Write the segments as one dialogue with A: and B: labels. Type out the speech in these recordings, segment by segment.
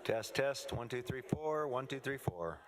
A: Test, test, 1, 2, 3, 4, 1, 2, 3, 4.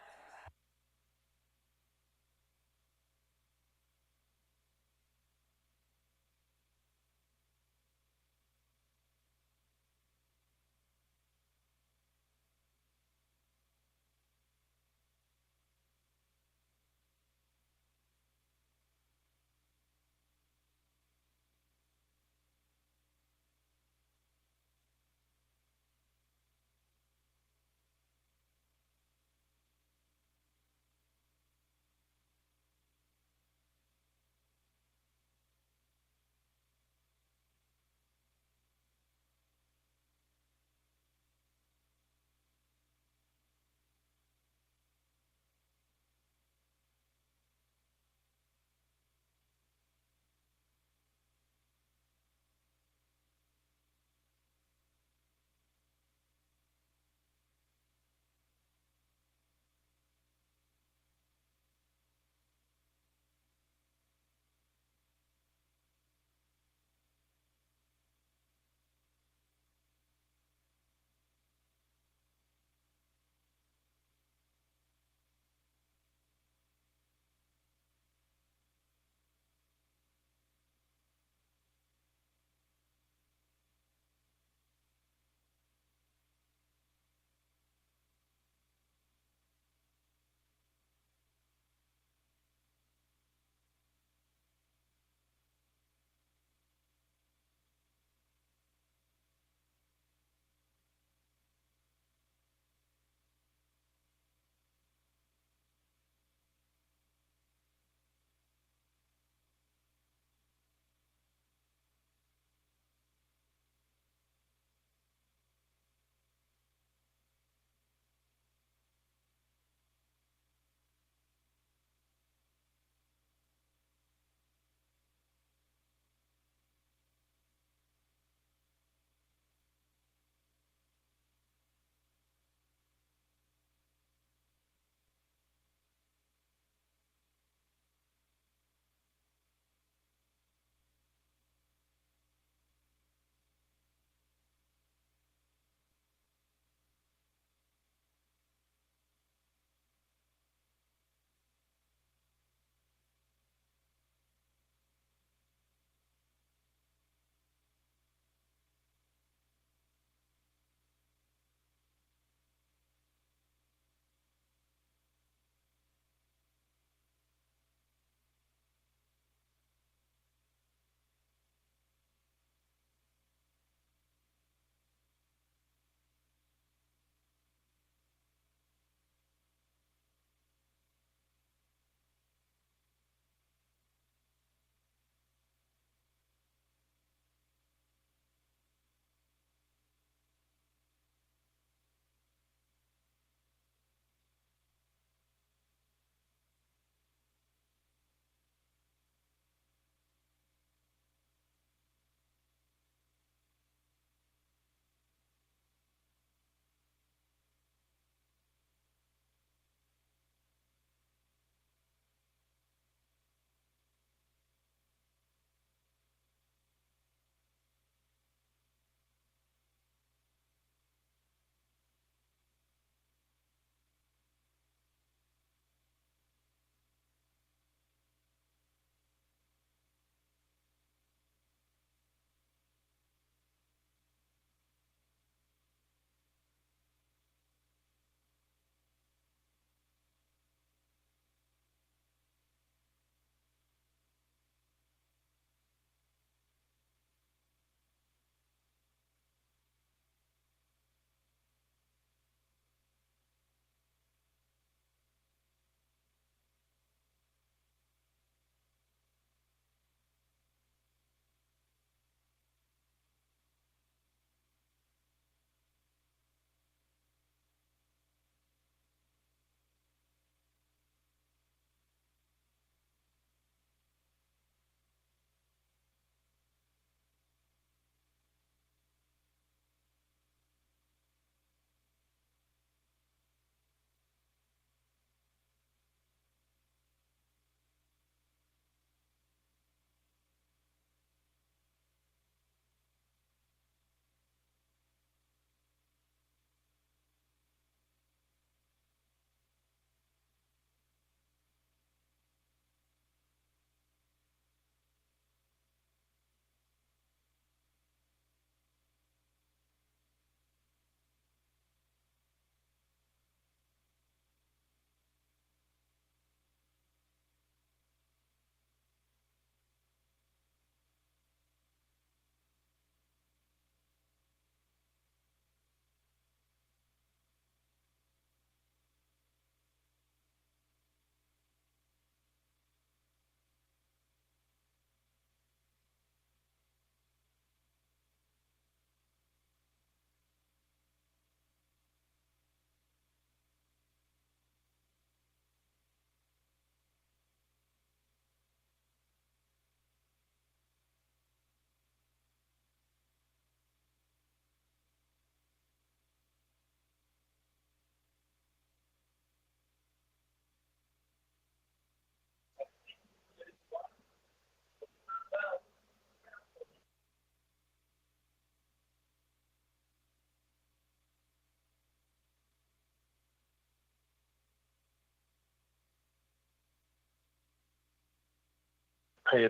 B: Hey,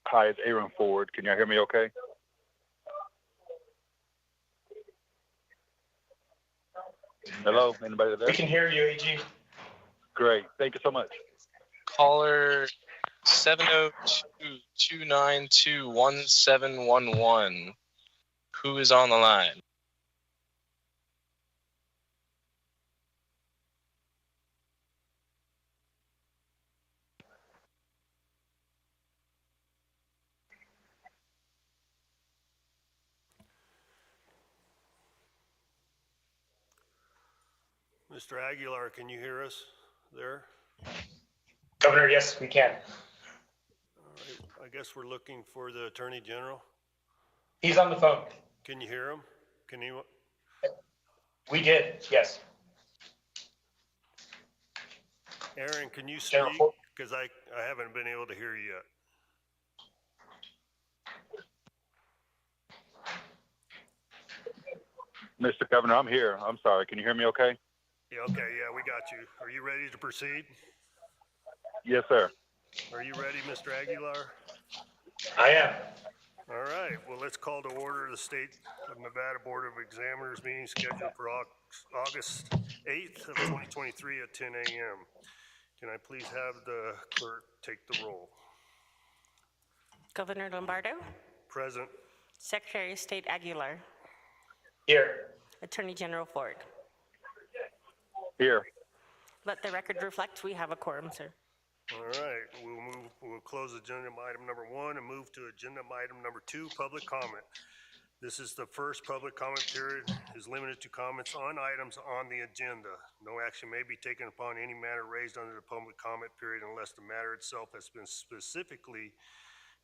B: hi, it's Aaron Ford. Can y'all hear me okay? Hello, anybody there?
C: We can hear you, AG.
B: Great, thank you so much.
D: Caller 702-292-1711. Who is on the line?
E: Mr. Aguilar, can you hear us there?
C: Governor, yes, we can.
E: All right, I guess we're looking for the Attorney General.
C: He's on the phone.
E: Can you hear him? Can you?
C: We did, yes.
E: Aaron, can you
C: General
E: speak?
C: Ford.
E: Because I haven't been able to hear you yet.
B: Mr. Governor, I'm here. I'm sorry. Can you hear me okay?
E: Yeah, okay, yeah, we got you. Are you ready to proceed?
B: Yes, sir.
E: Are you ready, Mr. Aguilar?
C: I am.
E: All right, well, let's call to order the State of Nevada Board of Examiners meeting scheduled for August 8th of 2023 at 10 a.m. Can I please have the clerk take the roll?
F: Governor Lombardo,
E: Present.
F: Secretary of State Aguilar,
C: Here.
F: Attorney General Ford.
B: Here.
F: Let the record reflect we have a quorum, sir.
E: All right, we'll close agenda item number 1 and move to agenda item number 2, public comment. This is the first public comment period, is limited to comments on items on the agenda. No action may be taken upon any matter raised under the public comment period unless the matter itself has been specifically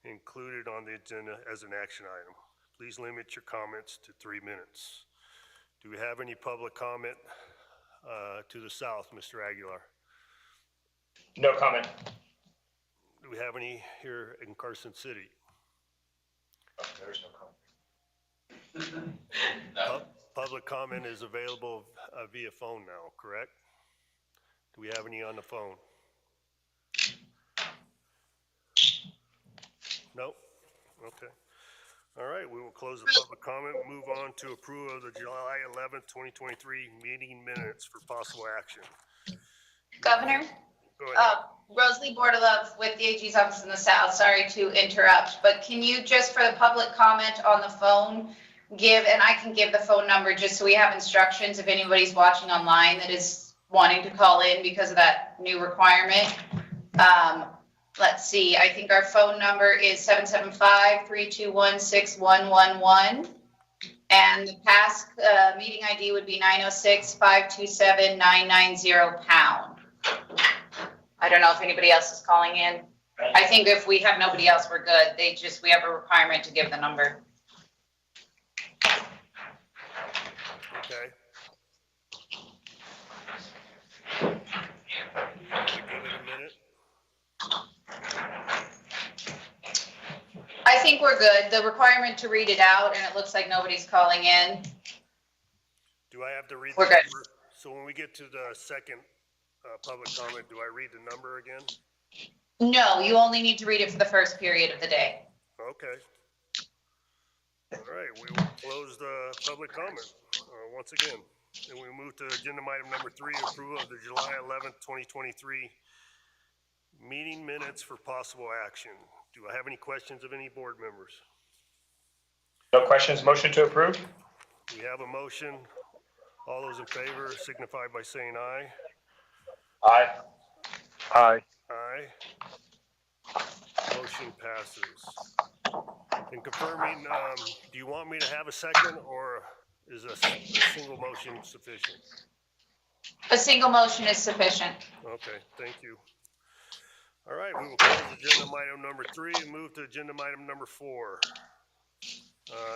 E: included on the agenda as an action item. Please limit your comments to 3 minutes. Do we have any public comment to the south, Mr. Aguilar?
C: No comment.
E: Do we have any here in Carson City?
C: Oh, there's no comment.
E: Public comment is available via phone now, correct? Do we have any on the phone? Nope. Okay. All right, we will close the public comment, move on to approval of the July 11th, 2023 meeting minutes for possible action.
G: Governor,
E: Go ahead.
G: Rosalie Bordelove with the AG's office in the South. Sorry to interrupt, but can you just for the public comment on the phone give, and I can give the phone number just so we have instructions if anybody's watching online that is wanting to call in because of that new requirement. Let's see, I think our phone number is 775-321-6111. And the past meeting ID would be 906-527-990#. I don't know if anybody else is calling in. I think if we have nobody else, we're good. We have a requirement to give the number.
E: Okay. We give it a minute.
G: I think we're good. The requirement to read it out, and it looks like nobody's calling in.
E: Do I have to read
G: We're
E: the
G: good.
E: number? So when we get to the second public comment, do I read the number again?
G: No, you only need to read it for the first period of the day.
E: Okay. All right, we will close the public comment once again. And we move to agenda item number 3, approval of the July 11th, 2023 meeting minutes for possible action. Do I have any questions of any board members?
C: No questions. Motion to approve?
E: We have a motion. All those in favor signify by saying aye.
C: Aye.
B: Aye.
E: Aye. Motion passes. And confirming, do you want me to have a second or is a single motion sufficient?
G: A single motion is sufficient.
E: Okay, thank you. All right, we will close agenda item number 3 and move to agenda item number 4.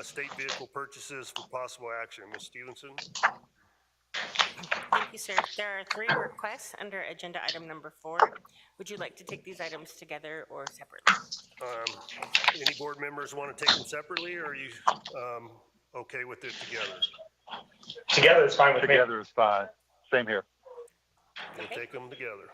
E: State vehicle purchases for possible action. Ms. Stevenson?
F: Thank you, sir. There are 3 requests under agenda item number 4. Would you like to take these items together or separately?
E: Any board members want to take them separately or are you okay with it together?
C: Together is fine with me.
B: Together is fine. Same here.
E: We'll take them together.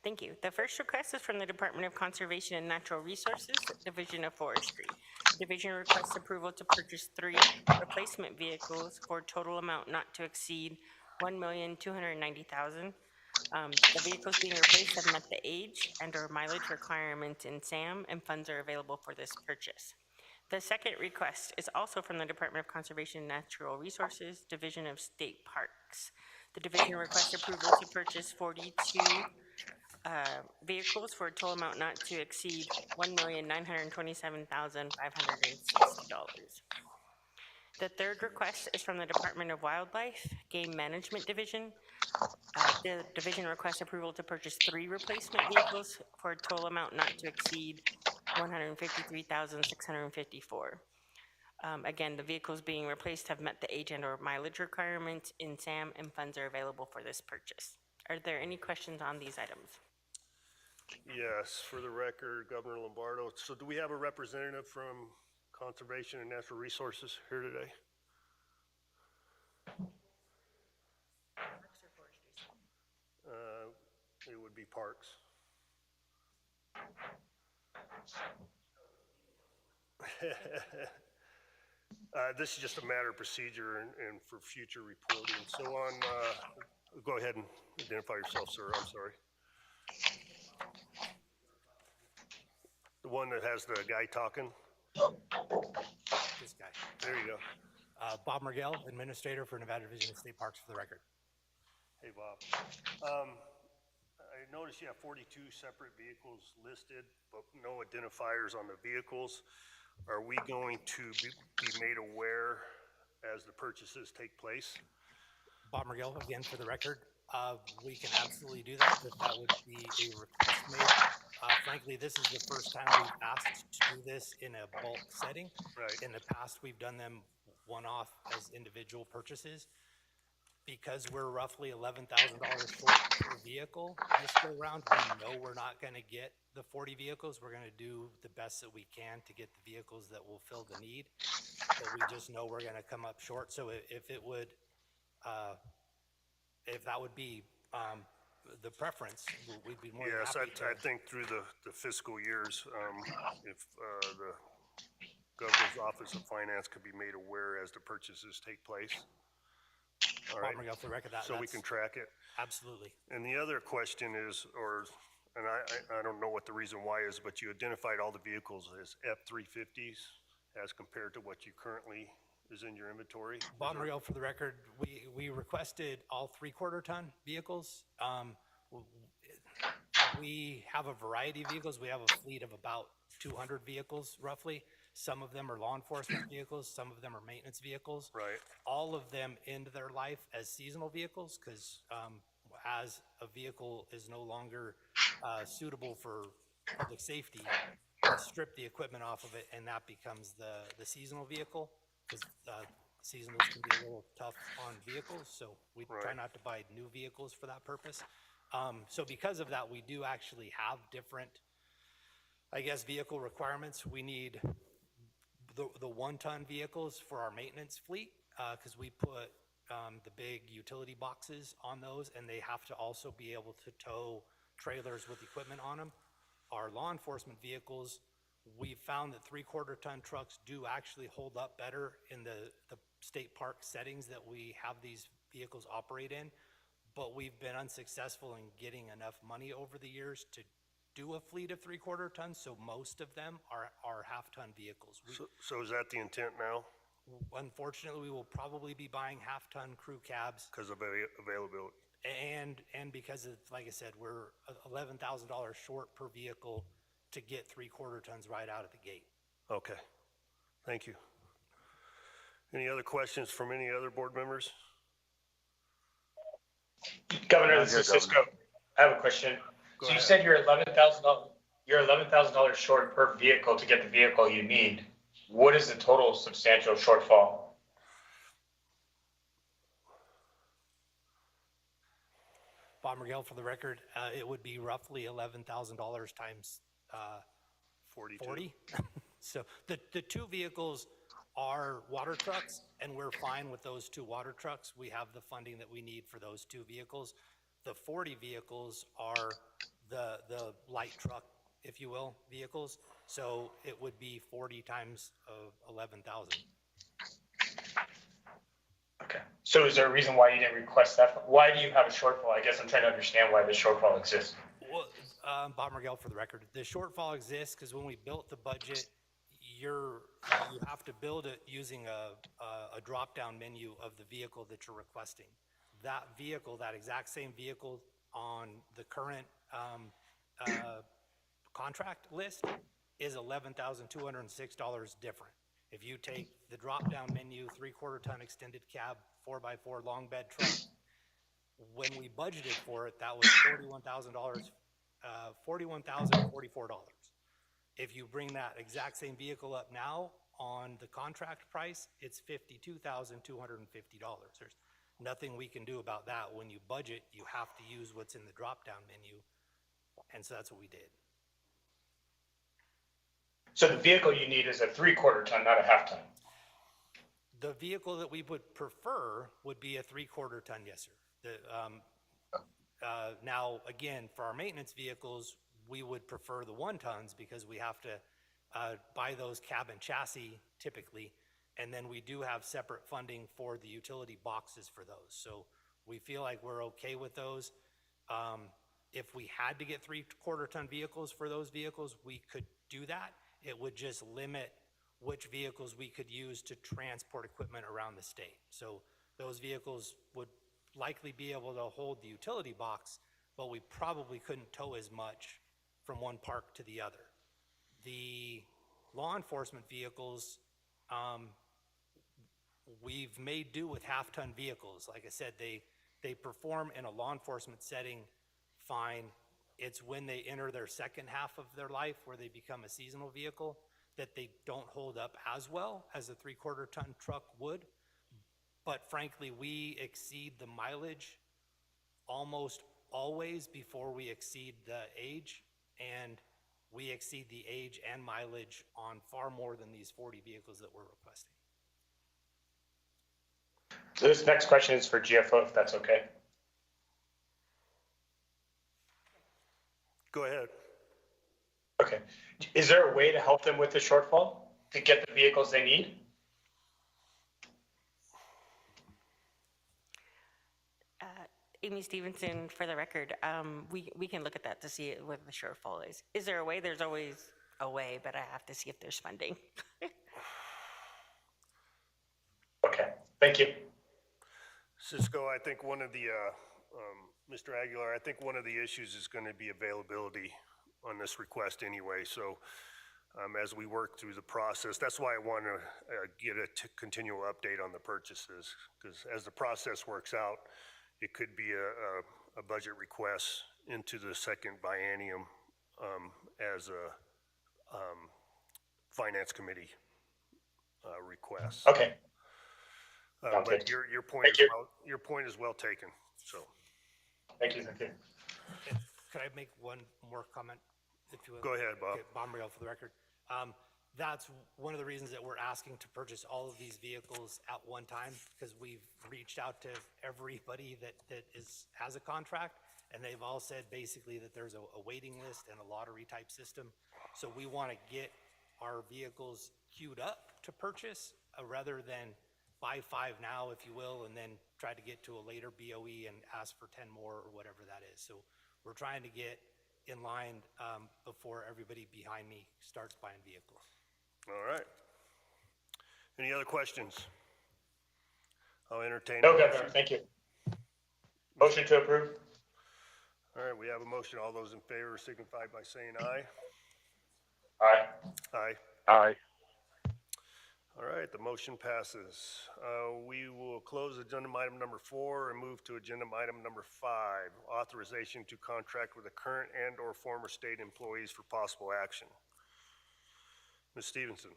F: Thank you. The first request is from the Department of Conservation and Natural Resources, Division of Forestry. The division requests approval to purchase 3 replacement vehicles for a total amount not to exceed $1,290,000. The vehicles being replaced have met the age and/or mileage requirements in SAM, and funds are available for this purchase. The second request is also from the Department of Conservation and Natural Resources, Division of State Parks. The division requests approval to purchase 42 vehicles for a total amount not to exceed $1,927,560. The third request is from the Department of Wildlife, Game Management Division. The division requests approval to purchase 3 replacement vehicles for a total amount not to exceed $153,654. Again, the vehicles being replaced have met the age and/or mileage requirements in SAM, and funds are available for this purchase. Are there any questions on these items?
E: Yes, for the record, Governor Lombardo. So do we have a representative from Conservation and Natural Resources here today? It would be Parks. This is just a matter of procedure and for future reporting. So on, go ahead and identify yourself, sir. I'm sorry. The one that has the guy talking?
H: This guy.
E: There you go.
H: Bob Mergell, Administrator for Nevada Division of State Parks, for the record.
E: Hey, Bob. I noticed you have 42 separate vehicles listed, but no identifiers on the vehicles. Are we going to be made aware as the purchases take place?
H: Bob Mergell, again, for the record. We can absolutely do that if that would be a request made. Frankly, this is the first time we've asked to do this in a bulk setting.
E: Right.
H: In the past, we've done them one-off as individual purchases. Because we're roughly $11,000 short per vehicle this go round, we know we're not going to get the 40 vehicles. We're going to do the best that we can to get the vehicles that will fill the need. But we just know we're going to come up short. So if that would be the preference, we'd be more than
E: Yes,
H: happy to.
E: I think through the fiscal years, if the Governor's Office of Finance could be made aware as the purchases take place. All right.
H: Bob Mergell, for the record,
E: So we can track it.
H: Absolutely.
E: And the other question is, and I don't know what the reason why is, but you identified all the vehicles as F-350s as compared to what you currently is in your inventory.
H: Bob Mergell, for the record, we requested all 3/4 ton vehicles. We have a variety of vehicles. We have a fleet of about 200 vehicles, roughly. Some of them are law enforcement vehicles. Some of them are maintenance vehicles.
E: Right.
H: All of them end their life as seasonal vehicles because as a vehicle is no longer suitable for public safety, we strip the equipment off of it, and that becomes the seasonal vehicle because seasonals can be a little tough on vehicles. So we try not to buy new vehicles for that purpose. So because of that, we do actually have different, I guess, vehicle requirements. We need the 1-ton vehicles for our maintenance fleet because we put the big utility boxes on those, and they have to also be able to tow trailers with equipment on them. Our law enforcement vehicles, we found that 3/4 ton trucks do actually hold up better in the state park settings that we have these vehicles operate in, but we've been unsuccessful in getting enough money over the years to do a fleet of 3/4 tons, so most of them are half-ton vehicles.
E: So is that the intent now?
H: Unfortunately, we will probably be buying half-ton crew cabs.
E: Because of availability?
H: And because of, like I said, we're $11,000 short per vehicle to get 3/4 tons right out of the gate.
E: Okay, thank you. Any other questions from any other board members?
C: Governor, this is Cisco. I have a question.
E: Go
C: So you
E: ahead.
C: said you're $11,000 short per vehicle to get the vehicle you need. What is the total substantial shortfall?
H: Bob Mergell, for the record, it would be roughly $11,000 times 40. So the 2 vehicles are water trucks, and we're fine with those 2 water trucks. We have the funding that we need for those 2 vehicles. The 40 vehicles are the light truck, if you will, vehicles. So it would be 40 times 11,000.
C: Okay. So is there a reason why you didn't request that? Why do you have a shortfall? I guess I'm trying to understand why the shortfall exists.
H: Well, Bob Margell for the record. The shortfall exists because when we built the budget, you have to build it using a drop-down menu of the vehicle that you're requesting. That vehicle, that exact same vehicle on the current contract list is $11,206 different. If you take the drop-down menu, 3/4 ton extended cab, 4x4 long bed truck, when we budgeted for it, that was $41,000, $41,044. If you bring that exact same vehicle up now on the contract price, it's $52,250. There's nothing we can do about that. When you budget, you have to use what's in the drop-down menu, and so that's what we did.
C: So the vehicle you need is a 3/4 ton, not a half ton.
H: The vehicle that we would prefer would be a 3/4 ton, yes, sir. Now, again, for our maintenance vehicles, we would prefer the 1 tons because we have to buy those cab and chassis typically, and then we do have separate funding for the utility boxes for those. So we feel like we're okay with those. If we had to get 3/4 ton vehicles for those vehicles, we could do that. It would just limit which vehicles we could use to transport equipment around the state. So those vehicles would likely be able to hold the utility box, but we probably couldn't tow as much from one park to the other. The law enforcement vehicles, we've made do with half-ton vehicles. Like I said, they perform in a law enforcement setting fine. It's when they enter their second half of their life where they become a seasonal vehicle that they don't hold up as well as a 3/4 ton truck would. But frankly, we exceed the mileage almost always before we exceed the age, and we exceed the age and mileage on far more than these 40 vehicles that we're requesting.
C: So this next question is for GFO, if that's okay.
E: Go ahead.
C: Okay. Is there a way to help them with the shortfall to get the vehicles they need?
F: Amy Stevenson, for the record, we can look at that to see what the shortfall is. Is there a way? There's always a way, but I have to see if there's funding.
C: Okay, thank you.
E: Cisco, I think one of the, Mr. Aguilar, I think one of the issues is going to be availability on this request anyway. So as we work through the process, that's why I want to get a continual update on the purchases, because as the process works out, it could be a budget request into the second biennium as a finance committee request.
C: Okay.
E: But
C: good.
E: your point
C: Thank
E: is
C: you.
E: your point is well taken. So
C: Thank you, thank you.
H: Could I make one more comment, if you will?
E: go ahead, Bob.
H: Okay, Bob Margell for the record. That's one of the reasons that we're asking to purchase all of these vehicles at one time, because we've reached out to everybody that has a contract, and they've all said basically that there's a waiting list and a lottery type system. So we want to get our vehicles queued up to purchase rather than buy 5 now, if you will, and then try to get to a later BOE and ask for 10 more or whatever that is. So we're trying to get in line before everybody behind me starts buying vehicles.
E: All right. Any other questions? I'll entertain.
C: No,
E: a motion.
C: Governor, thank you. Motion to approve?
E: All right, we have a motion. All those in favor signify by saying aye.
C: Aye.
E: Aye.
B: Aye.
E: All right, the motion passes. We will close agenda item number 4 and move to agenda item number 5, authorization to contract with the current and or former state employees for possible action. Ms. Stevenson.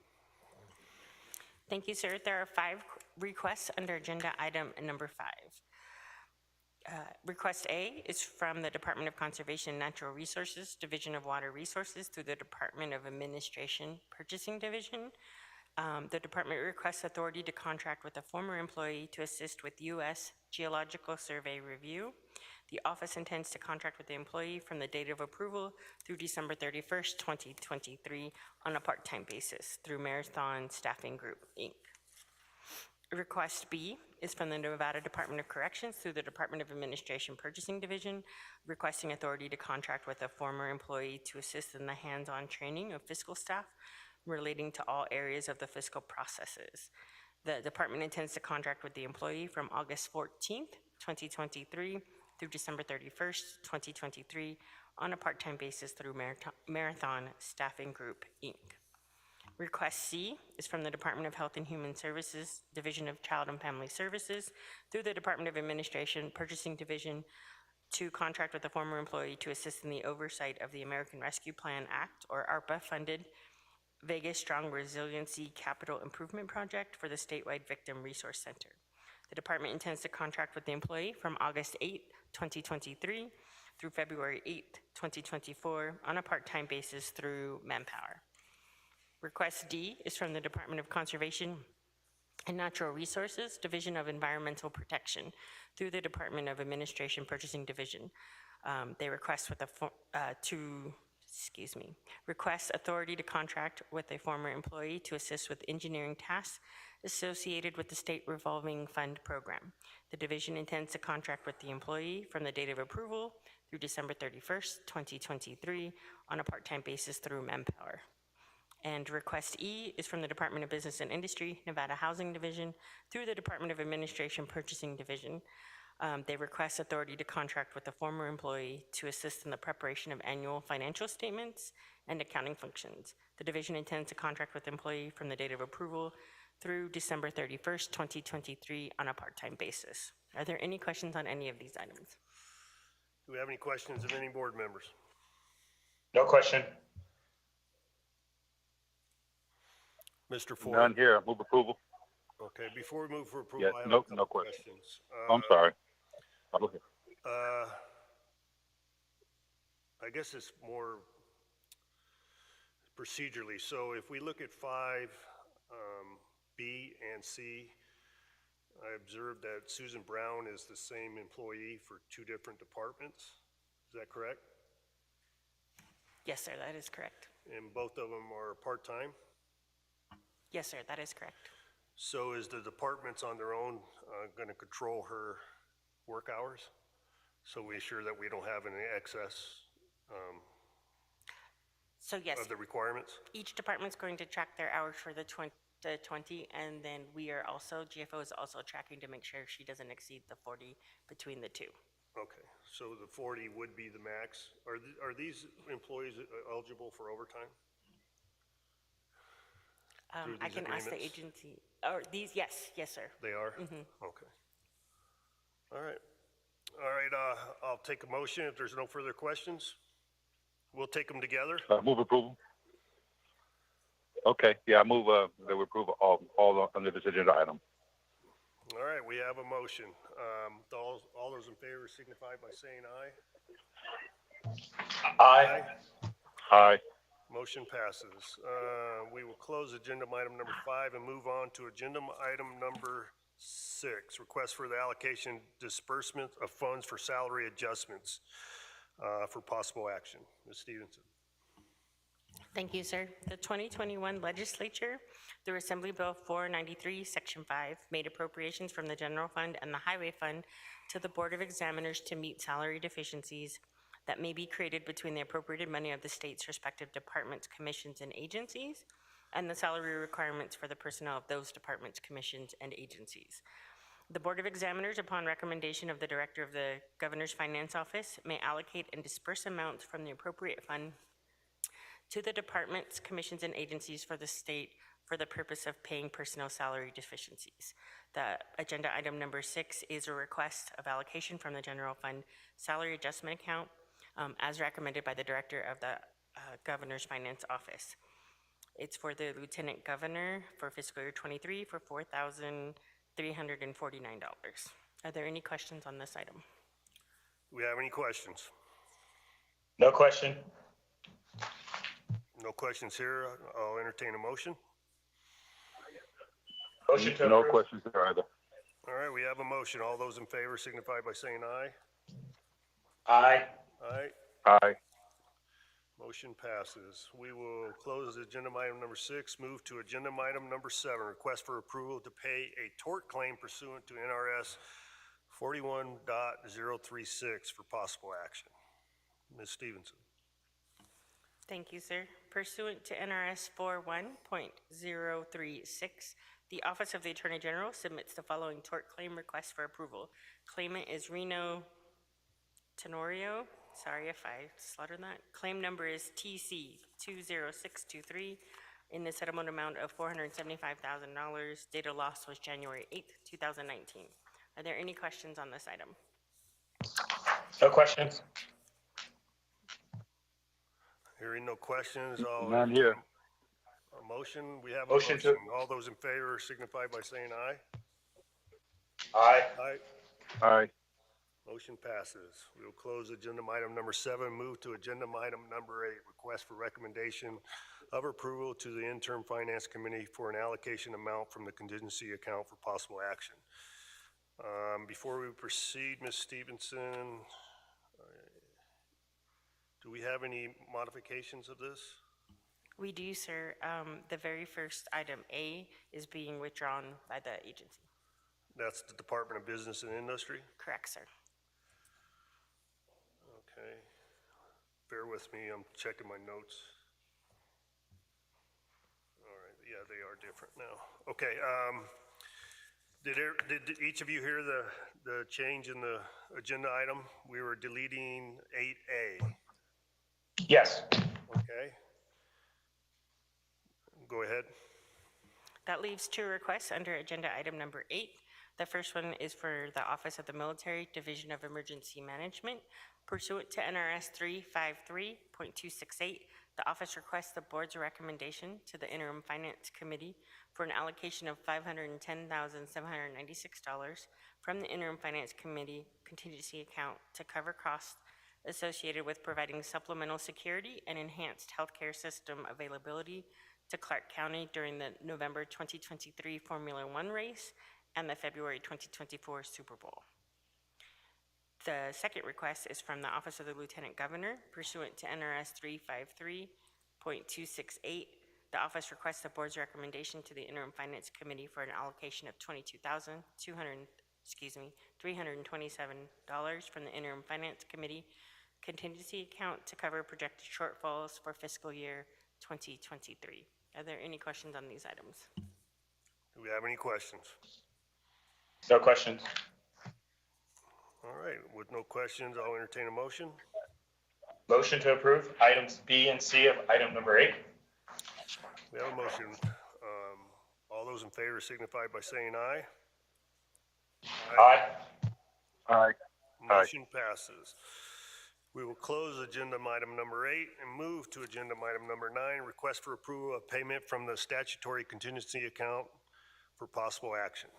F: Thank you, sir. There are 5 requests under agenda item number 5. Request A is from the Department of Conservation and Natural Resources, Division of Water Resources, through the Department of Administration Purchasing Division. The department requests authority to contract with a former employee to assist with U.S. Geological Survey review. The office intends to contract with the employee from the date of approval through December 31st, 2023 on a part-time basis through Marathon Staffing Group, Inc. Request B is from the Nevada Department of Corrections through the Department of Administration Purchasing Division, requesting authority to contract with a former employee to assist in the hands-on training of fiscal staff relating to all areas of the fiscal processes. The department intends to contract with the employee from August 14th, 2023 through December 31st, 2023 on a part-time basis through Marathon Staffing Group, Inc. Request C is from the Department of Health and Human Services, Division of Child and Family Services, through the Department of Administration Purchasing Division to contract with a former employee to assist in the oversight of the American Rescue Plan Act, or ARPA-funded Vegas Strong Resiliency Capital Improvement Project for the statewide Victim Resource Center. The department intends to contract with the employee from August 8, 2023 through February 8, 2024 on a part-time basis through Manpower. Request D is from the Department of Conservation and Natural Resources, Division of Environmental Protection, through the Department of Administration Purchasing Division. They request request authority to contract with a former employee to assist with engineering tasks associated with the state revolving fund program. The division intends to contract with the employee from the date of approval through December 31st, 2023 on a part-time basis through Manpower. And request E is from the Department of Business and Industry, Nevada Housing Division, through the Department of Administration Purchasing Division. They request authority to contract with a former employee to assist in the preparation of annual financial statements and accounting functions. The division intends to contract with the employee from the date of approval through December 31st, 2023 on a part-time basis. Are there any questions on any of these items?
E: Do we have any questions of any board members?
C: No question.
E: Mr. Ford?
B: None here. Move approval.
E: Okay, before we move for approval,
B: Yes,
E: I have
B: no
E: a couple
B: question.
E: questions.
B: I'm sorry. Okay.
E: I guess it's more procedurally. So if we look at 5, B and C, I observed that Susan Brown is the same employee for 2 different departments. Is that correct?
F: Yes, sir, that is correct.
E: And both of them are part-time?
F: Yes, sir, that is correct.
E: So is the departments on their own going to control her work hours? So we ensure that we don't have any excess
F: So yes,
E: of the requirements?
F: each department's going to track their hours for the 20, and then we are also, GFO is also tracking to make sure she doesn't exceed the 40 between the 2.
E: Okay, so the 40 would be the max. Are these employees eligible for overtime? Through
F: I
E: these
F: can ask the
E: agreements?
F: agency, or these, yes, okay.
E: They are? Okay. All right. All right, I'll take a motion if there's no further questions. We'll take them together.
B: Move approval. Okay. Yeah, I move that we approve all under this agenda item.
E: All right, we have a motion. All those in favor signify by saying aye.
C: Aye.
B: Aye.
E: Motion passes. We will close agenda item number 5 and move on to agenda item number 6, request for the allocation disbursement of funds for salary adjustments for possible action. Ms. Stevenson.
F: Thank you, sir. The 2021 legislature, through Assembly Bill 493, Section 5, made appropriations from the general fund and the highway fund to the Board of Examiners to meet salary deficiencies that may be created between the appropriated money of the state's respective departments, commissions, and agencies, and the salary requirements for the personnel of those departments, commissions, and agencies. The Board of Examiners, upon recommendation of the Director of the Governor's Finance Office, may allocate and disperse amounts from the appropriate fund to the departments, commissions, and agencies for the state for the purpose of paying personnel salary deficiencies. The agenda item number 6 is a request of allocation from the general fund salary adjustment account as recommended by the Director of the Governor's Finance Office. It's for the Lieutenant Governor for fiscal year 23 for $4,349. Are there any questions on this item?
E: Do we have any questions?
C: No question.
E: No questions here. I'll entertain a motion.
C: Motion to
B: No
C: approve.
B: questions there either.
E: All right, we have a motion. All those in favor signify by saying aye.
C: Aye.
E: Aye.
B: Aye.
E: Motion passes. We will close agenda item number 6, move to agenda item number 7, request for approval to pay a tort claim pursuant to NRS 41.036 for possible action. Ms. Stevenson.
F: Thank you, sir. Pursuant to NRS 41.036, the Office of the Attorney General submits the following tort claim request for approval. Claimant is Reno Tenorio. Sorry if I slaughtered that. Claim number is TC 20623 in the settlement amount of $475,000. Date of loss was January 8th, 2019. Are there any questions on this item?
C: No questions.
E: Hearing no questions, I'll
B: None here.
E: entertain a motion. We have a
C: Motion
E: motion.
C: to-
E: All those in favor signify by saying aye.
C: Aye.
E: Aye.
B: Aye.
E: Motion passes. We will close agenda item number 7, move to agenda item number 8, request for recommendation of approval to the interim finance committee for an allocation amount from the contingency account for possible action. Before we proceed, Ms. Stevenson, do we have any modifications of this?
F: We do, sir. The very first item, A, is being withdrawn by the agency.
E: That's the Department of Business and Industry?
F: Correct, sir.
E: Okay. Bear with me, I'm checking my notes. All right, yeah, they are different now. Okay, did each of you hear the change in the agenda item? We were deleting 8A,
C: Yes.
E: okay? Go ahead.
F: That leaves 2 requests under agenda item number 8. The first one is for the Office of the Military Division of Emergency Management. Pursuant to NRS 353.268, the office requests the board's recommendation to the Interim Finance Committee for an allocation of $510,796 from the Interim Finance Committee contingency account to cover costs associated with providing supplemental security and enhanced healthcare system availability to Clark County during the November 2023 Formula One race and the February 2024 Super Bowl. The second request is from the Office of the Lieutenant Governor. Pursuant to NRS 353.268, the office requests the board's recommendation to the Interim Finance Committee for an allocation of $327 from the Interim Finance Committee contingency account to cover projected shortfalls for fiscal year 2023. Are there any questions on these items?
E: Do we have any questions?
C: No questions.
E: All right, with no questions, I'll entertain a motion.
C: Motion to approve items B and C of item number 8.
E: We have a motion. All those in favor signify by saying aye.
C: Aye.
B: Aye.
E: Motion passes. We will close agenda item number 8 and move to agenda item number 9, request for approval of payment from the statutory contingency account for possible action.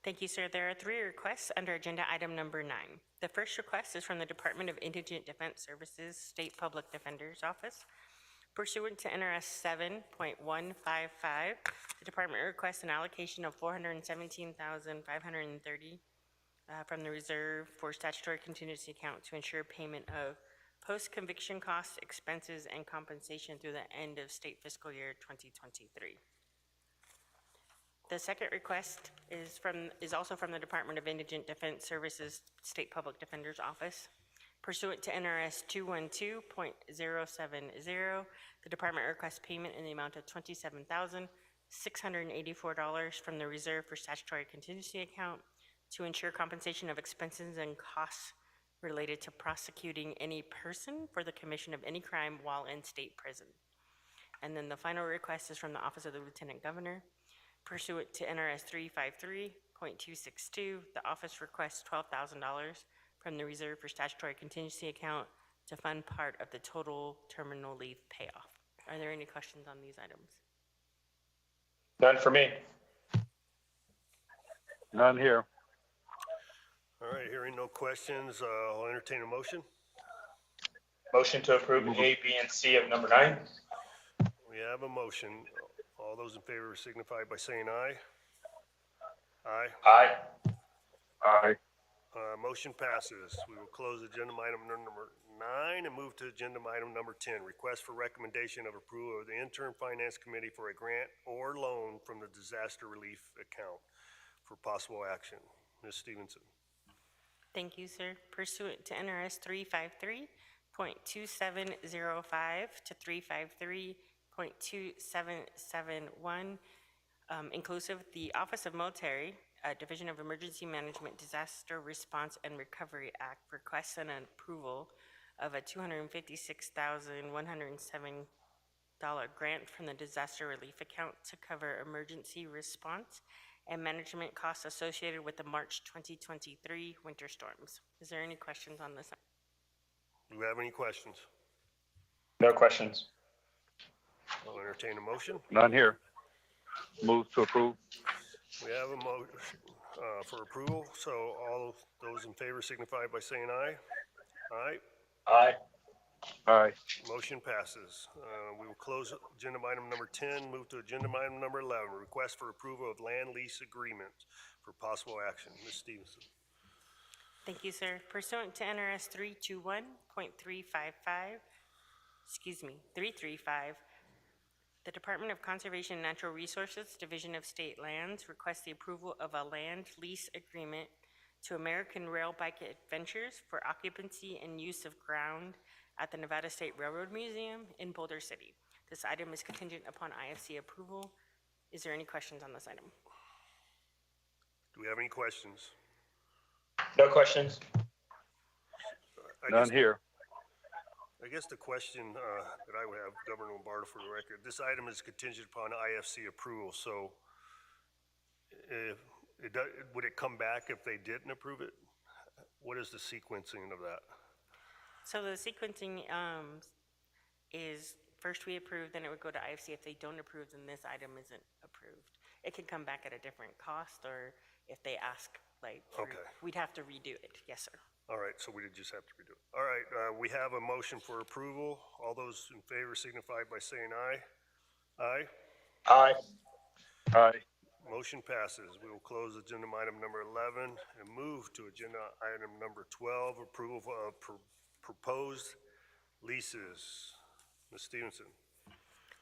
F: Thank you, sir. There are 3 requests under agenda item number 9. The first request is from the Department of Indigent Defense Services, State Public Defender's Office. Pursuant to NRS 7.155, the department requests an allocation of $417,530 from the reserve for statutory contingency account to ensure payment of post-conviction costs, expenses, and compensation through the end of state fiscal year 2023. The second request is also from the Department of Indigent Defense Services, State Public Defender's Office. Pursuant to NRS 212.070, the department requests payment in the amount of $27,684 from the reserve for statutory contingency account to ensure compensation of expenses and costs related to prosecuting any person for the commission of any crime while in state prison. And then the final request is from the Office of the Lieutenant Governor. Pursuant to NRS 353.262, the office requests $12,000 from the reserve for statutory contingency account to fund part of the total terminal leave payoff. Are there any questions on these items?
C: None for me.
B: None here.
E: All right, hearing no questions, I'll entertain a motion.
C: Motion to approve A, B, and C of number 9.
E: We have a motion. All those in favor signify by saying aye. Aye.
C: Aye.
B: Aye.
E: motion passes. We will close agenda item number 9 and move to agenda item number 10. Request for recommendation of approval of the interim finance committee for a grant or loan from the disaster relief account for possible action. Ms. Stevenson.
F: Thank you, sir. Pursuant to NRS 353.2705 to 353.2771, inclusive, the Office of Military, Division of Emergency Management, Disaster Response and Recovery Act requests an approval of a $256,107 grant from the disaster relief account to cover emergency response and management costs associated with the March 2023 winter storms. Is there any questions on this?
E: Do we have any questions?
C: No questions.
E: I'll entertain a motion.
B: None here. Move to approve.
E: We have a motion for approval, so all those in favor signify by saying aye. Aye.
C: Aye.
B: Aye.
E: Motion passes. We will close agenda item number 10, move to agenda item number 11, request for approval of land lease agreement for possible action. Ms. Stevenson.
F: Thank you, sir. Pursuant to NRS 335, the Department of Conservation and Natural Resources, Division of State Lands, requests the approval of a land lease agreement to American Rail Bike Adventures for occupancy and use of ground at the Nevada State Railroad Museum in Boulder City. This item is contingent upon IFC approval. Is there any questions on this item?
E: Do we have any questions?
C: No questions.
B: None here.
E: I guess the question that I would have, Governor Lombardo, for the record, this item is contingent upon IFC approval, so would it come back if they didn't approve it? What is the sequencing of that?
F: So the sequencing is first we approve, then it would go to IFC. If they don't approve, then this item isn't approved. It could come back at a different cost, or if they ask, like,
E: Okay.
F: we'd have to redo it. Yes, sir.
E: All right, so we did just have to redo it. All right, we have a motion for approval. All those in favor signify by saying aye. Aye.
C: Aye.
B: Aye.
E: Motion passes. We will close agenda item number 11 and move to agenda item number 12, approval of proposed leases. Ms. Stevenson.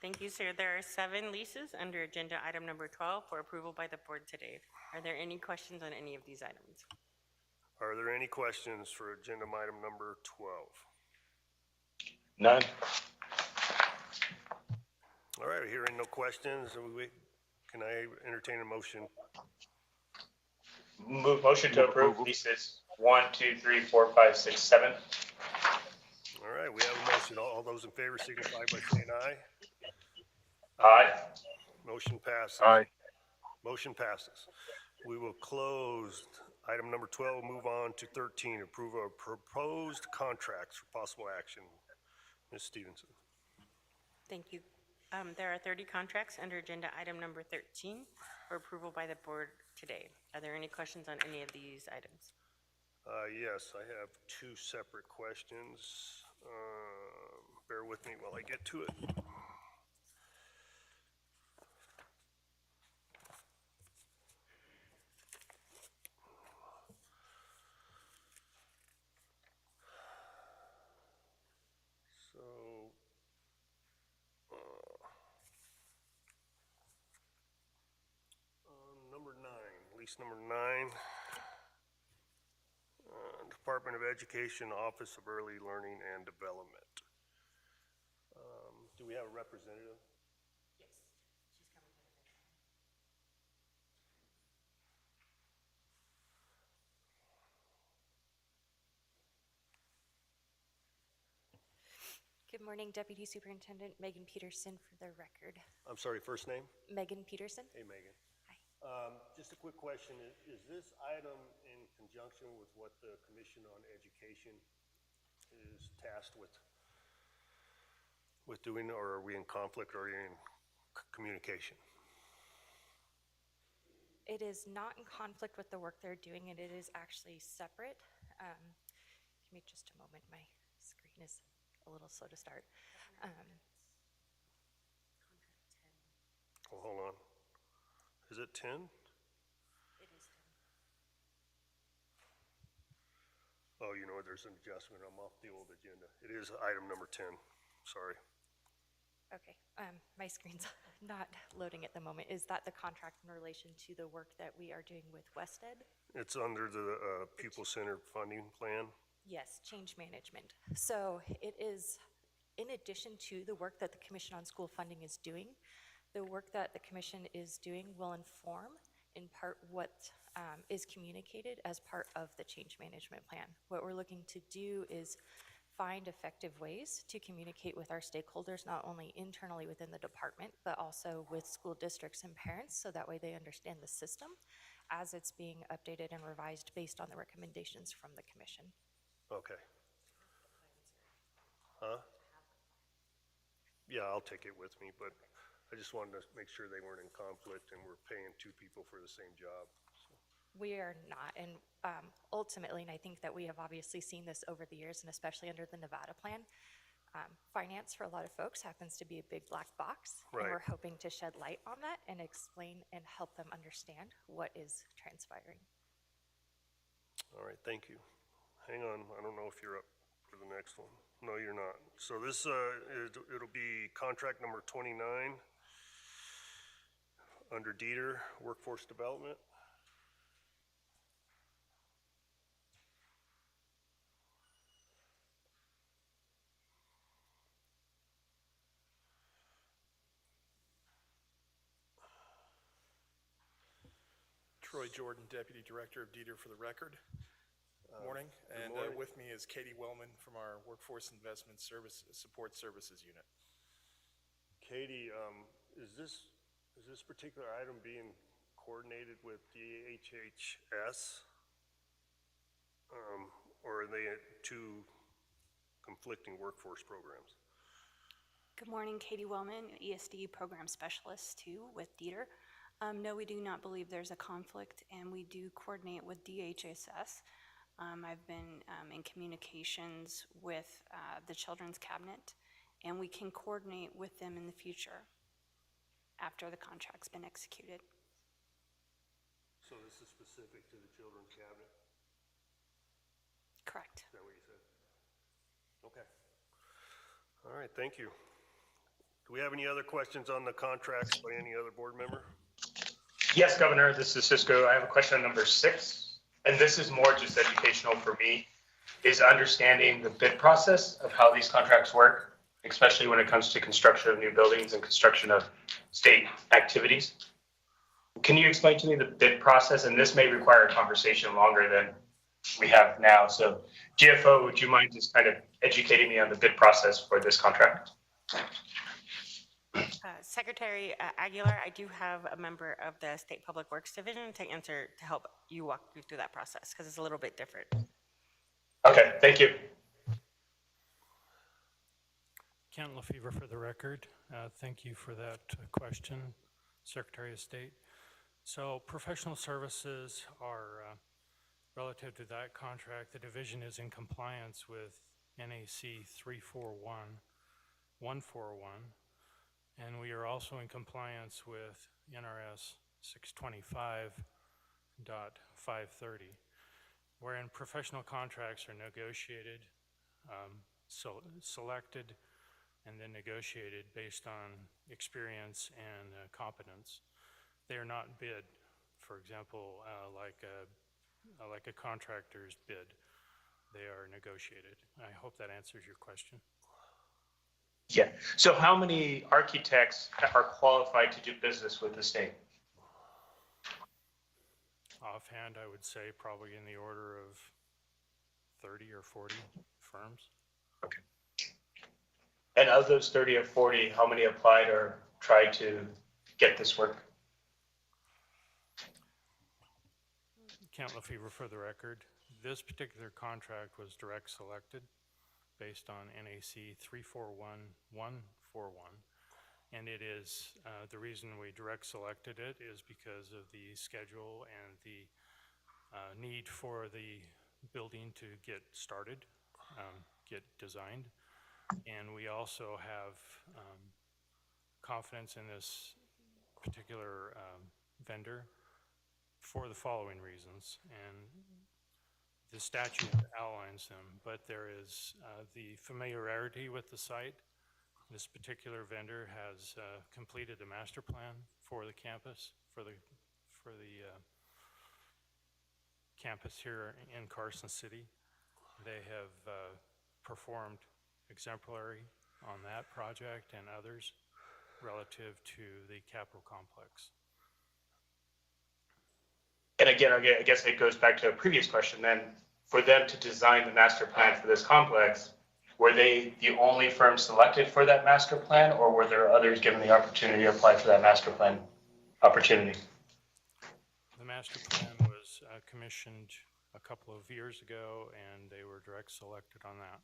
F: Thank you, sir. There are 7 leases under agenda item number 12 for approval by the board today. Are there any questions on any of these items?
E: Are there any questions for agenda item number 12?
C: None.
E: All right, hearing no questions, can I entertain a motion?
C: Motion to approve leases 1, 2, 3, 4, 5, 6, 7.
E: All right, we have a motion. All those in favor signify by saying aye.
C: Aye.
E: Motion passes.
B: Aye.
E: Motion passes. We will close item number 12, move on to 13, approval of proposed contracts for possible action. Ms. Stevenson.
F: Thank you. There are 30 contracts under agenda item number 13 for approval by the board today. Are there any questions on any of these items?
E: Yes, I have 2 separate questions. Bear with me while I get to it. Number 9, lease number 9. Department of Education, Office of Early Learning and Development. Do we have a representative?
F: Yes, she's coming.
I: Good morning, Deputy Superintendent Megan Peterson for the record.
E: I'm sorry, first name?
I: Megan Peterson?
E: Hey, Megan.
I: Hi.
E: Just a quick question. Is this item in conjunction with what the Commission on Education is tasked with doing, or are we in conflict, or are you in communication?
I: It is not in conflict with the work they're doing, and it is actually separate. Give me just a moment. My screen is a little slow to start.
E: Oh, hold on. Is it 10?
I: It is
E: Oh, you know, there's an adjustment. I'm off the old agenda. It is item number 10. Sorry.
I: Okay, my screen's not loading at the moment. Is that the contract in relation to the work that we are doing with Wested?
E: It's under the pupil-centered funding plan.
I: Yes, change management. So it is, in addition to the work that the Commission on School Funding is doing, the work that the Commission is doing will inform in part what is communicated as part of the change management plan. What we're looking to do is find effective ways to communicate with our stakeholders, not only internally within the department, but also with school districts and parents, so that way they understand the system as it's being updated and revised based on the recommendations from the Commission.
E: Okay. Huh? Yeah, I'll take it with me, but I just wanted to make sure they weren't in conflict and we're paying two people for the same job.
I: We are not, and ultimately, and I think that we have obviously seen this over the years, and especially under the Nevada plan, finance for a lot of folks happens to be a big black box.
E: Right.
I: And we're hoping to shed light on that and explain and help them understand what is transpiring.
E: All right, thank you. Hang on, I don't know if you're up for the next one. No, you're not. So this, it'll be contract number 29 under Dieter, Workforce Development.
J: Troy Jordan, Deputy Director of Dieter for the record. Morning, and
E: morning.
J: with me is Katie Wellman from our Workforce Investment Support Services Unit.
E: Katie, is this particular item being coordinated with DHHS? Or are they two conflicting workforce programs?
K: Good morning, Katie Wellman, ESD Program Specialist too with Dieter. No, we do not believe there's a conflict, and we do coordinate with DHSS. I've been in communications with the Children's Cabinet, and we can coordinate with them in the future after the contract's been executed.
E: So this is specific to the Children's Cabinet?
K: Correct.
E: Is that what you said? Okay. All right, thank you. Do we have any other questions on the contracts by any other board member?
C: Yes, Governor, this is Cisco. I have a question on number 6, and this is more just educational for me, is understanding the bid process of how these contracts work, especially when it comes to construction of new buildings and construction of state activities. Can you explain to me the bid process? And this may require a conversation longer than we have now. So GFO, would you mind just kind of educating me on the bid process for this contract?
F: Secretary Aguilar, I do have a member of the State Public Works Division to help you walk you through that process, because it's a little bit different.
C: Okay, thank you.
L: Kent LaFever for the record. Thank you for that question, Secretary of State. So professional services are relative to that contract. The division is in compliance with NAC 341-141. And we are also in compliance with NRS 625.530, wherein professional contracts are negotiated, selected, and then negotiated based on experience and competence. They are not bid, for example, like a contractor's bid. They are negotiated. I hope that answers your question.
C: Yeah. So how many architects are qualified to do business with the state?
L: Offhand, I would say probably in the order of 30 or 40 firms.
C: Okay. And of those 30 or 40, how many applied or tried to get this work?
L: Kent LaFever for the record. This particular contract was direct selected based on NAC 341-141. And it is, the reason we direct selected it is because of the schedule and the need for the building to get started, get designed. And we also have confidence in this particular vendor for the following reasons. And the statute outlines them, but there is the familiarity with the site. This particular vendor has completed a master plan for the campus, for the campus here in Carson City. They have performed exemplary on that project and others relative to the Capitol complex.
C: And again, I guess it goes back to a previous question then. For them to design the master plan for this complex, were they the only firm selected for that master plan, or were there others given the opportunity to apply for that master plan opportunity?
L: The master plan was commissioned a couple of years ago, and they were direct selected on that.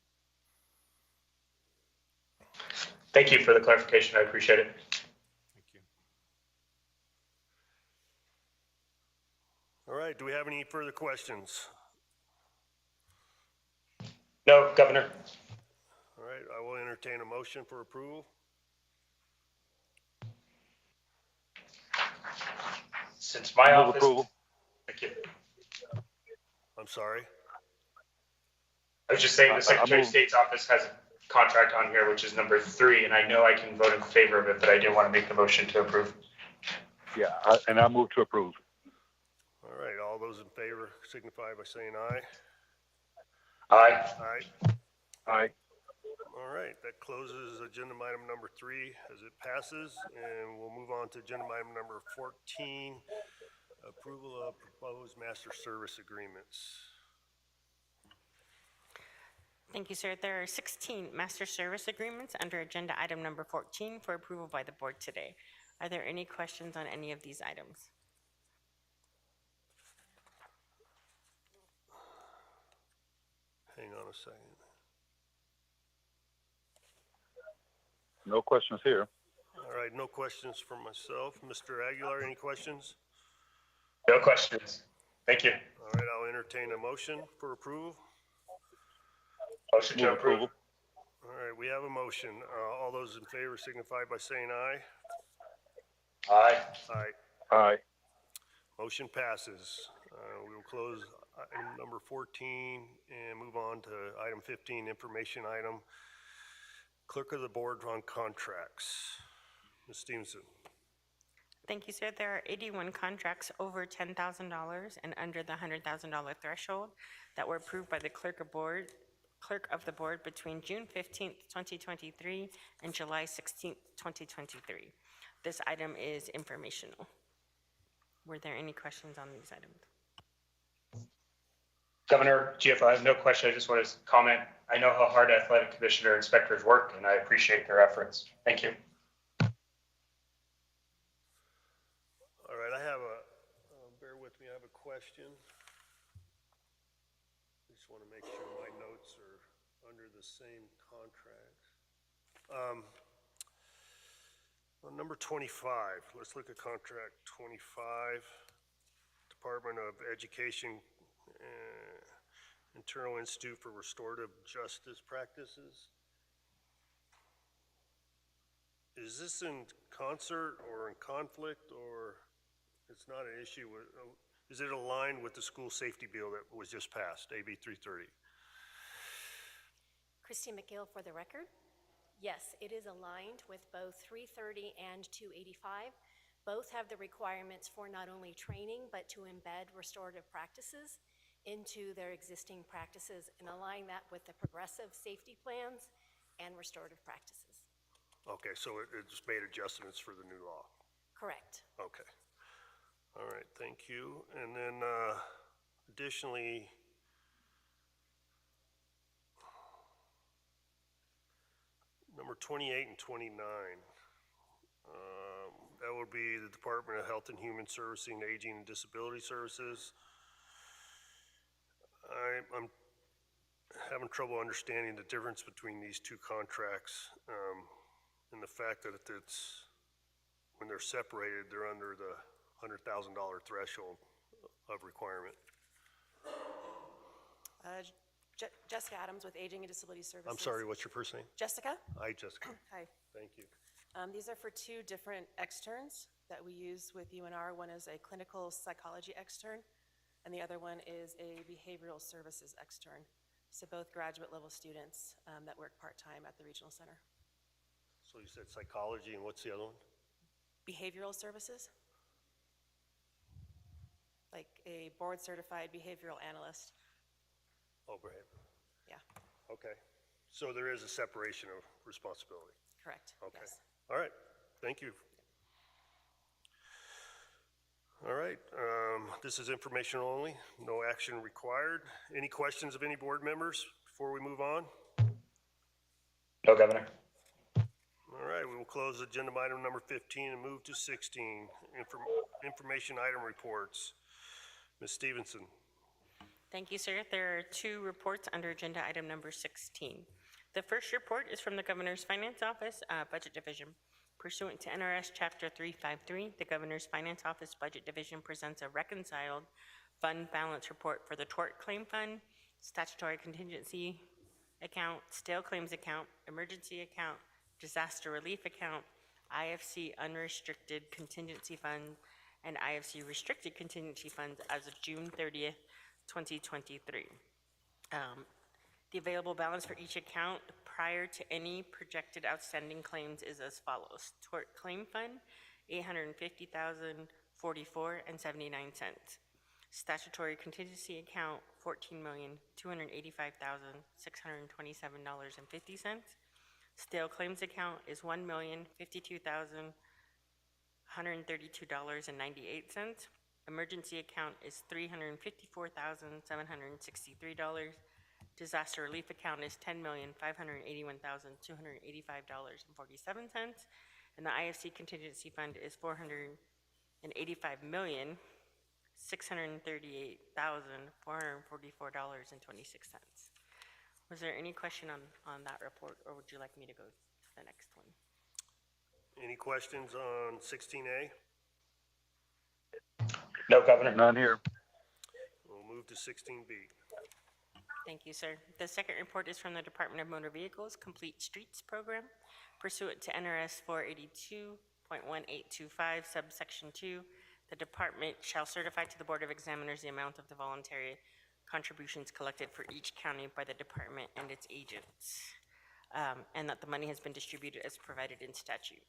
C: Thank you for the clarification. I appreciate it.
L: Thank you.
E: All right, do we have any further questions?
C: No, Governor.
E: All right, I will entertain a motion for approval.
C: Since my
B: Move
C: office.
B: approval.
C: Thank you.
E: I'm sorry.
C: I was just saying the Secretary of State's office has a contract on here, which is number 3, and I know I can vote in favor of it, but I did want to make the motion to approve.
B: Yeah, and I move to approve.
E: All right, all those in favor signify by saying aye.
C: Aye.
E: Aye.
B: Aye.
E: All right, that closes agenda item number 3 as it passes, and we'll move on to agenda item number 14, approval of proposed master service agreements.
F: Thank you, sir. There are 16 master service agreements under agenda item number 14 for approval by the board today. Are there any questions on any of these items?
E: Hang on a second.
B: No questions here.
E: All right, no questions from myself. Mr. Aguilar, any questions?
C: No questions. Thank you.
E: All right, I'll entertain a motion for approval.
C: Motion to
B: Move
C: approve.
B: approval.
E: All right, we have a motion. All those in favor signify by saying aye.
C: Aye.
E: Aye.
B: Aye.
E: Motion passes. We will close item number 14 and move on to item 15, information item. Clerk of the board on contracts. Ms. Stevenson.
F: Thank you, sir. There are 81 contracts over $10,000 and under the $100,000 threshold that were approved by the clerk of the board between June 15th, 2023 and July 16th, 2023. This item is informational. Were there any questions on these items?
C: Governor, GF, I have no question. I just want to comment. I know how hard athletic commissioner inspectors work, and I appreciate their efforts. Thank you.
E: All right, I have bear with me, I have a question. I just want to make sure my notes are under the same contract. On number 25, let's look at contract 25, Department of Education, Internal Institute for Restorative Justice Practices. Is this in concert or in conflict, or it's not an issue with, is it aligned with the school safety bill that was just passed, AB 330?
M: Christine McGill for the record. Yes, it is aligned with both 330 and 285. Both have the requirements for not only training, but to embed restorative practices into their existing practices and align that with the progressive safety plans and restorative practices.
E: Okay, so it just made adjustments for the new law.
M: Correct.
E: Okay. All right, thank you. And then additionally, number 28 and 29, that would be the Department of Health and Human Servicing, Aging and Disability Services. I'm having trouble understanding the difference between these two contracts and the fact that it's, when they're separated, they're under the $100,000 threshold of requirement.
N: Jessica Adams with Aging and Disability Services.
E: I'm sorry, what's your first name?
N: Jessica.
E: Hi, Jessica.
N: Hi.
E: Thank you.
N: These are for two different externs that we use with UNR. One is a clinical psychology extern and the other one is a behavioral services extern. So both graduate level students that work part-time at the regional center.
E: So you said psychology, and what's the other one?
N: Behavioral services, like a board-certified behavioral analyst.
E: Oh, behavior.
N: Yeah,
E: Okay. So there is a separation of responsibility.
N: correct.
E: Okay.
N: Yes.
E: All right. Thank you. All right. This is informational only. No action required. Any questions of any board members before we move on?
C: No, Governor.
E: All right. We will close agenda item number 15 and move to 16. Information item reports. Ms. Stevenson.
F: Thank you, sir. There are two reports under agenda item number 16. The first report is from the Governor's Finance Office, Budget Division. Pursuant to NRS Chapter 353, the Governor's Finance Office Budget Division presents a reconciled fund balance report for the Tort Claim Fund, Statutory Contingency Account, Stale Claims Account, Emergency Account, Disaster Relief Account, IFC Unrestricted Contingency Fund, and IFC Restricted Contingency Funds as of June 30th, 2023. The available balance for each account prior to any projected outstanding claims is as follows. Tort Claim Fund, $850,044.79. Statutory Contingency Account, $14,285,627.50. Stale Claims Account is $1,052,132.98. Emergency Account is $354,763. Disaster Relief Account is $10,581,285.47, and the IFC Contingency Fund is $485,638,444.26. Was there any question on that report, or would you like me to go to the next one?
E: Any questions on 16A?
C: No, Governor.
B: None here.
E: We'll move to 16B.
F: Thank you, sir. The second report is from the Department of Motor Vehicles Complete Streets Program. Pursuant to NRS 482.1825, subsection 2, the department shall certify to the Board of Examiners the amount of the voluntary contributions collected for each county by the department and its agents, and that the money has been distributed as provided in statute.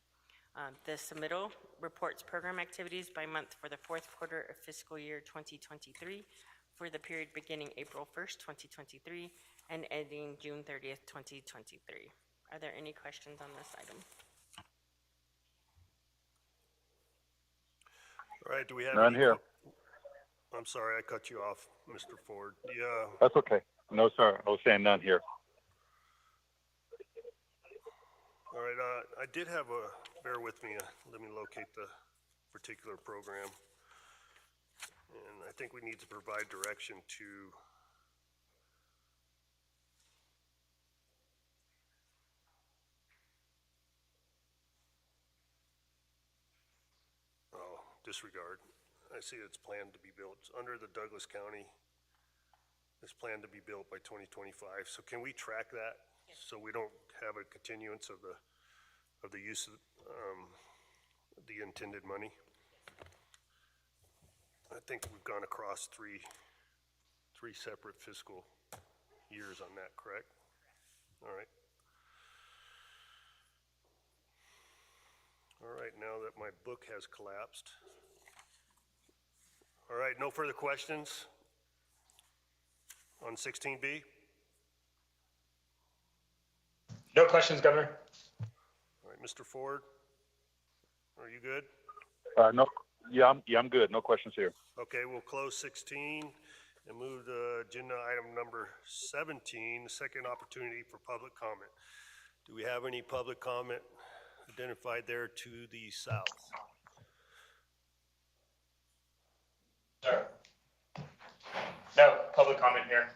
F: The submittal reports program activities by month for the fourth quarter of fiscal year 2023 for the period beginning April 1st, 2023 and ending June 30th, 2023. Are there any questions on this item?
E: All right, do we have
B: None here.
E: I'm sorry, I cut you off, Mr. Ford. Yeah.
B: That's okay. No, sir. I was saying none here.
E: All right, I did have bear with me, let me locate the particular program. And I think we need to provide direction to disregard. I see it's planned to be built. It's under the Douglas County. It's planned to be built by 2025. So can we track that? Yes. So we don't have a continuance of the use of the intended money? I think we've gone across three separate fiscal years on that, correct? All right. All right, now that my book has collapsed. All right, no further questions on 16B?
C: No questions, Governor.
E: All right, Mr. Ford, are you good?
B: No. Yeah, I'm good. No questions here.
E: Okay, we'll close 16 and move to agenda item number 17, the second opportunity for public comment. Do we have any public comment identified there to the south?
C: Sir. No, public comment here.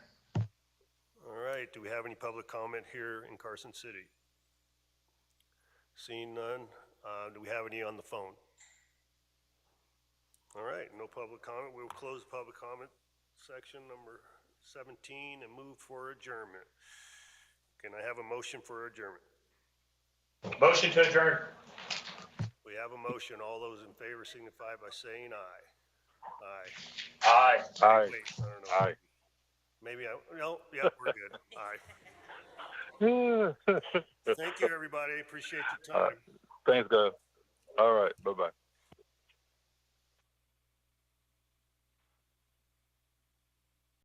E: All right, do we have any public comment here in Carson City? Seeing none, do we have any on the phone? All right, no public comment. We'll close the public comment section number 17 and move for adjournment. Can I have a motion for adjournment?
C: Motion to adjourn.
E: We have a motion. All those in favor signify by saying aye. Aye.
C: Aye.
B: Aye.
E: Wait, I don't know.
B: Aye.
E: No, yeah, we're good. Aye. Thank you, everybody. Appreciate your
B: All
E: time.
B: right. Thanks, guys. All right. Bye-bye.